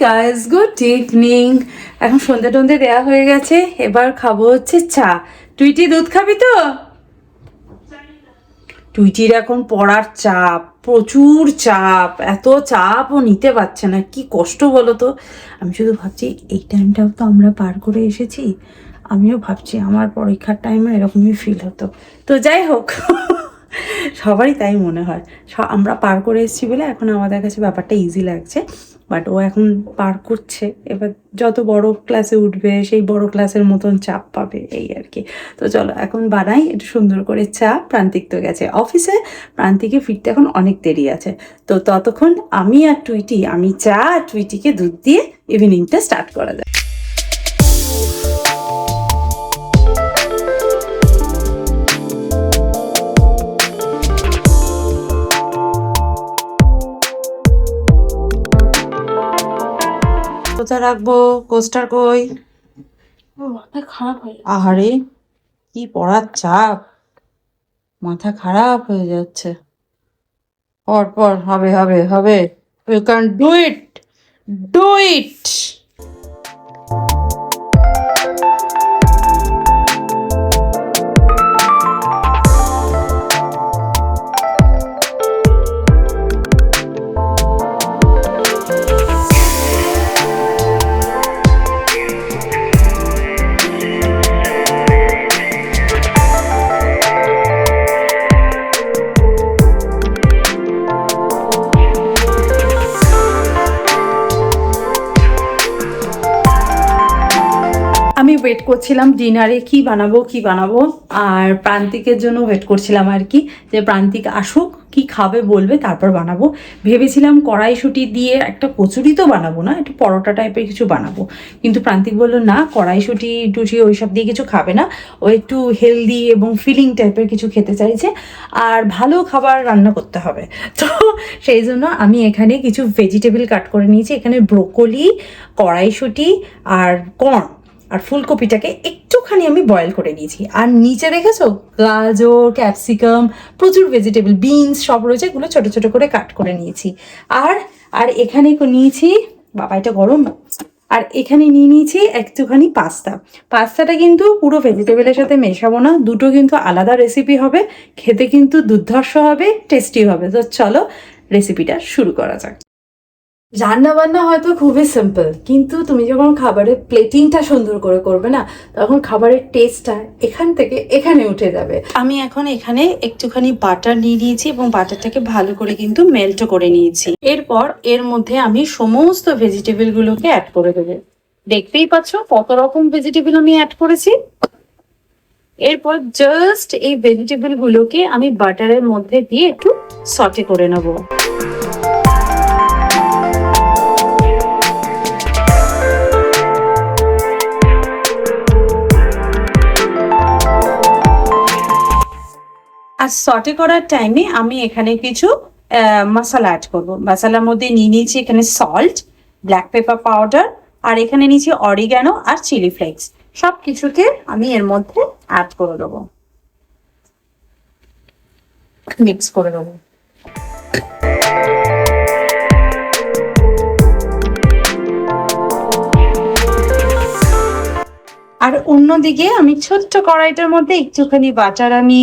Guys, good evening. এখন সন্ধ্যে টন্ধে দেওয়া হয়ে গেছে, এবার খাবো হচ্ছে চা। টুইটি দুধ খাবি তো? টুইটির এখন পড়ার চাপ, প্রচুর চাপ, এত চাপ ও নিতে পারছে না, কি কষ্ট বলো তো। আমি শুধু ভাবছি এই টাইমটাও তো আমরা পার করে এসেছি, আমিও ভাবছি আমার পরীক্ষার টাইমে এরকমই ফিল হতো। তো যাই হোক, সবারই তাই মনে হয়। আমরা পার করে এসেছি বলে এখন আমাদের কাছে ব্যাপারটা ইজি লাগছে, বাট ও এখন পার করছে, এবার যত বড় ক্লাসে উঠবে সেই বড় ক্লাসের মতন চাপ পাবে, এই আর কি। তো চলো এখন বানাই একটু সুন্দর করে চা। প্রান্তিক তো গেছে অফিসে, প্রান্তিকে ফিরতে এখন অনেক দেরি আছে। তো ততক্ষণ আমি আর টুইটি, আমি চা আর টুইটিকে দুধ দিয়ে ইভিনিংটা স্টার্ট করা যায়। কোথায় রাখবো? কোস্টার কই? মাথা খারাপ হয়ে আহারে, কি পড়ার চাপ, মাথা খারাপ হয়ে যাচ্ছে। পর পর, হবে হবে হবে, you can do it, do it. আমি ওয়েট করছিলাম ডিনারে কি বানাবো, আর প্রান্তিকের জন্য ওয়েট করছিলাম আর কি, যে প্রান্তিক আসুক, কি খাবে বলবে, তারপর বানাবো। ভেবেছিলাম কড়াইশুঁটি দিয়ে একটা কচুরি তো বানাবো না, একটু পরোটা টাইপের কিছু বানাবো, কিন্তু প্রান্তিক বললো না, কড়াইশুঁটি টুটি ওইসব দিয়ে কিছু খাবে না, ও একটু হেলদি এবং ফিলিং টাইপের কিছু খেতে চাইছে, আর ভালো খাবার রান্না করতে হবে। তো সেই জন্য আমি এখানে কিছু ভেজিটেবল কাট করে নিয়েছি। এখানে ব্রোকলি, কড়াইশুঁটি আর কর্ন আর ফুলকপিটাকে একটুখানি আমি বয়েল করে নিয়েছি। আর নিচে দেখেছো গাজর, ক্যাপসিকাম, প্রচুর ভেজিটেবল, বিনস সব রয়েছে, এগুলো ছোট ছোট করে কাট করে নিয়েছি। আর আর এখানে নিয়েছি, বাবা এটা গরম, আর এখানে নিয়ে নিয়েছি একটুখানি পাস্তাটা কিন্তু পুরো ভেজিটেবলের সাথে মেশাবো না, দুটো কিন্তু আলাদা রেসিপি হবে, খেতে কিন্তু দুর্ধর্ষ হবে, টেস্টি হবে। তো চলো রেসিপিটা শুরু করা যাক। রান্না বান্না হয়তো খুবই সিম্পল, কিন্তু তুমি যখন খাবারের প্লেটিংটা সুন্দর করে করবে না, তখন খাবারের টেস্টটা এখান থেকে এখানে উঠে যাবে। আমি এখন এখানে একটুখানি বাটার নিয়ে নিয়েছি এবং বাটারটাকে ভালো করে কিন্তু মেল্ট করে নিয়েছি। এরপর এর মধ্যে আমি সমস্ত ভেজিটেবল গুলোকে অ্যাড করে দেবো। দেখতেই পাচ্ছ কত রকম ভেজিটেবল আমি অ্যাড করেছি। এরপর জাস্ট এই ভেজিটেবল গুলোকে আমি বাটারের মধ্যে দিয়ে একটু সটে করে নেবো। আর সটে করার টাইমে আমি এখানে কিছু মশলা অ্যাড করবো। মশলার মধ্যে নিয়ে নিয়েছি এখানে সল্ট, ব্ল্যাক পেপার পাউডার, আর এখানে নিয়েছি অরিগ্যানো আর চিলি ফ্লেক্স। সব কিছুকে আমি এর মধ্যে অ্যাড করে দেবো, মিক্স করে দেবো। আর অন্যদিকে আমি ছোট্ট কড়াইটার মধ্যে একটুখানি বাটার আমি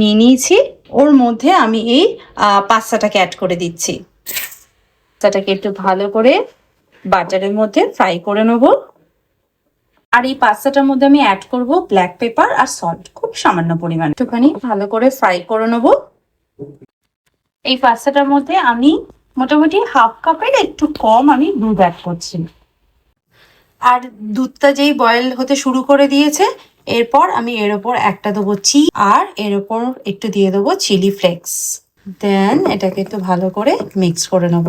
নিয়ে নিয়েছি, ওর মধ্যে আমি এই পাস্তাটাকে অ্যাড করে দিচ্ছি। পাস্তাটাকে একটু ভালো করে বাটারের মধ্যে ফ্রাই করে নেব। আর এই পাস্তাটার মধ্যে আমি অ্যাড করব ব্ল্যাক পেপার আর সল্ট, খুব সামান্য পরিমাণে, একটুখানি ভালো করে ফ্রাই করে নেব। এই পাস্তাটার মধ্যে আমি মোটামুটি হাফ কাপের একটু কম আমি দুধ অ্যাড করছি। আর দুধটা যেই বয়েল হতে শুরু করে দিয়েছে, এরপর আমি এর ওপর একটা দেবো চিজ, আর এর ওপর একটু দিয়ে দেবো চিলি ফ্লেক্স। দেন এটাকে একটু ভালো করে মিক্স করে নেব।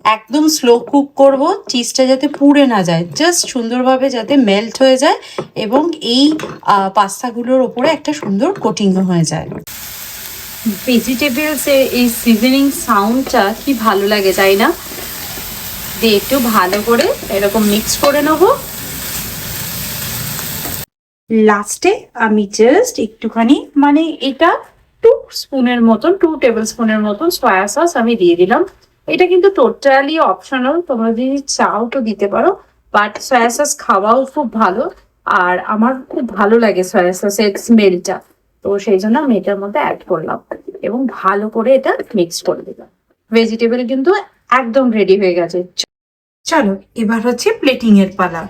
একদম স্লো কুক করব, চিজটা যাতে পুড়ে না যায়, জাস্ট সুন্দরভাবে যাতে মেল্ট হয়ে যায় এবং এই পাস্তাগুলোর ওপরে একটা সুন্দর কোটিংও হয়ে যায়। ভেজিটেবলসের এই সিজনিং সাউন্ডটা কি ভালো লাগে, তাই না? দিয়ে একটু ভালো করে এরকম মিক্স করে নেব। লাস্টে আমি জাস্ট একটুখানি, মানে এটা 2 টেবিল স্পুনের মতন সয়া সস আমি দিয়ে দিলাম। এটা কিন্তু টোটালি অপশনাল, তোমরা যদি চাও তো দিতে পারো, বাট সয়া সস খাওয়াও খুব ভালো। আর আমার খুব ভালো লাগে সয়া সসের স্মেলটা, তো সেই জন্য আমি এটার মধ্যে অ্যাড করলাম এবং ভালো করে এটা মিক্স করে দিলাম। ভেজিটেবল কিন্তু একদম রেডি হয়ে গেছে। চলো এবার হচ্ছে প্লেটিং এর পালা।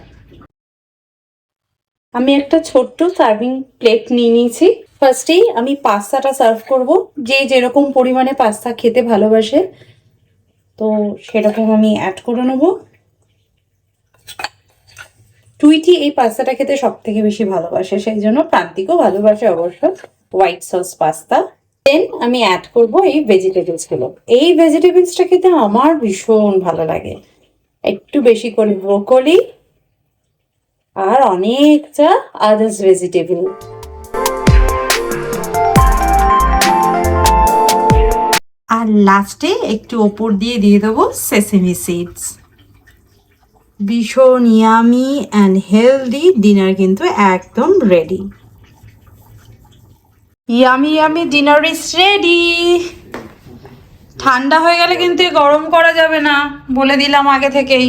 আমি একটা ছোট্ট সার্ভিং প্লেট নিয়ে নিয়েছি। ফার্স্টেই আমি পাস্তাটা সার্ভ করব, যে যেরকম পরিমাণে পাস্তা খেতে ভালোবাসে তো সেরকম আমি অ্যাড করে নেব। টুইটি এই পাস্তাটা খেতে সব থেকে বেশি ভালোবাসে, সেই জন্য প্রান্তিকও ভালোবাসে অবশ্য হোয়াইট সস পাস্তা। দেন আমি অ্যাড করব এই ভেজিটেবলস গুলো। এই ভেজিটেবলসটা খেতে আমার ভীষণ ভালো লাগে। একটু বেশি করে ব্রোকলি আর অনেকটা আদার্স ভেজিটেবল। আর লাস্টে একটু ওপর দিয়ে দেবো সেসেমি সিডস। ভীষণ ইয়ামি অ্যান্ড হেলদি ডিনার কিন্তু একদম ready. Yummy yummy dinner is ready. ঠান্ডা হয়ে গেলে কিন্তু গরম করা যাবে না, বলে দিলাম আগে থেকেই।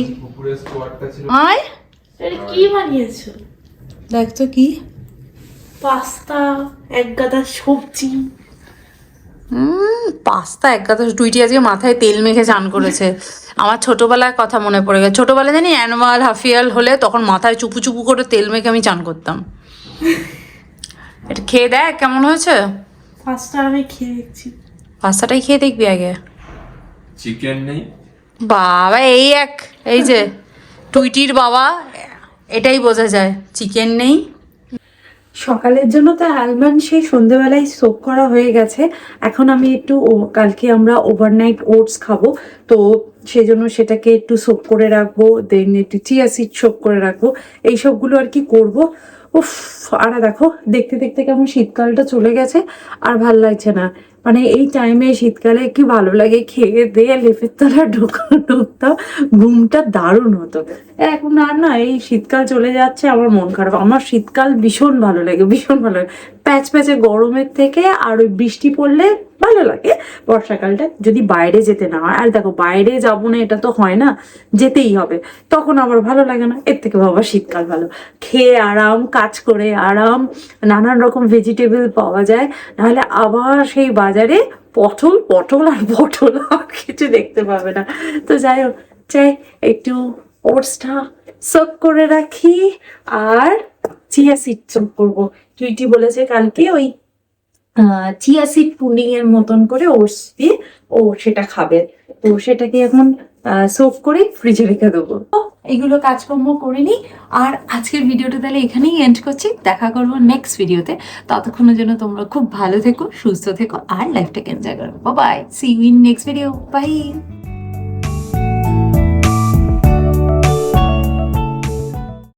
আয় এটা কি বানিয়েছো? দেখ তো কি, পাস্তা, এক গাদা সবজি। পাস্তা এক কথা। টুইটি আজকে মাথায় তেল মেখে চান করেছে। আমার ছোটবেলার কথা মনে পড়ে গেছে। ছোটবেলায় জানি অ্যানুয়াল হাফিয়াল হলে তখন মাথায় চুপু চুপু করে তেল মেখে আমি চান করতাম। এটা খেয়ে দেখ কেমন হয়েছে। পাস্তা আমি খেয়ে দেখছি। পাস্তাটাই খেয়ে দেখবি আগে। চিকেন নেই বাবা, এই যে টুইটির বাবা, এটাই বোঝা যায় চিকেন নেই। সকালের জন্য তো আলমন্ড সেই সন্ধেবেলায় সোক করা হয়ে গেছে। এখন আমি একটু কালকে আমরা ওভারনাইট ওটস খাবো, তো সেই জন্য সেটাকে একটু সোক করে রাখবো। দেন একটু চিয়া সিড সোক করে রাখবো, এই সবগুলো আর কি করবো। উফ, আর দেখো দেখতে দেখতে কেমন শীতকালটা চলে গেছে, আর ভাল লাগছে না। মানে এই টাইমে শীতকালে কি ভালো লাগে, খেয়ে দিয়ে লেপের তলা ঢুকতাম, ঘুমটা দারুণ হতো। এখন আর না, এই শীতকাল চলে যাচ্ছে, আমার মন খারাপ। আমার শীতকাল ভীষণ ভালো লাগে, ভীষণ ভালো লাগে। প্যাচ প্যাচে গরমের থেকে আর ওই বৃষ্টি পড়লে ভালো লাগে বর্ষাকালটা, যদি বাইরে যেতে না হয়। আর দেখো বাইরে যাবো না এটা তো হয় না, যেতেই হবে, তখন আবার ভালো লাগে না। এর থেকে বাবা শীতকাল ভালো। খেয়ে আরাম, কাজ করে আরাম, নানান রকম ভেজিটেবল পাওয়া যায়। নাহলে আবার সেই বাজারে পটল পটল আর পটল, আর কিছু দেখতে পাবে না। তো যাই হোক, চাই একটু ওটসটা সোক করে রাখি আর চিয়া সিড সোক করবো। টুইটি বলেছে কালকে ওই চিয়া সিড পুডিং এর মতন করে ওটস দিয়ে ও সেটা খাবে, তো সেটাকে এখন সোক করে ফ্রিজে রেখে দেবো। এগুলো কাজকর্ম করে নিই। আর আজকের ভিডিওটা তাহলে এখানেই এন্ড করছি। দেখা করবো নেক্সট ভিডিওতে। ততক্ষণের জন্য তোমরা খুব ভালো থেকো, সুস্থ থেকো আর লাইফটাকে এনজয় করো। Bye, see you in next video. By.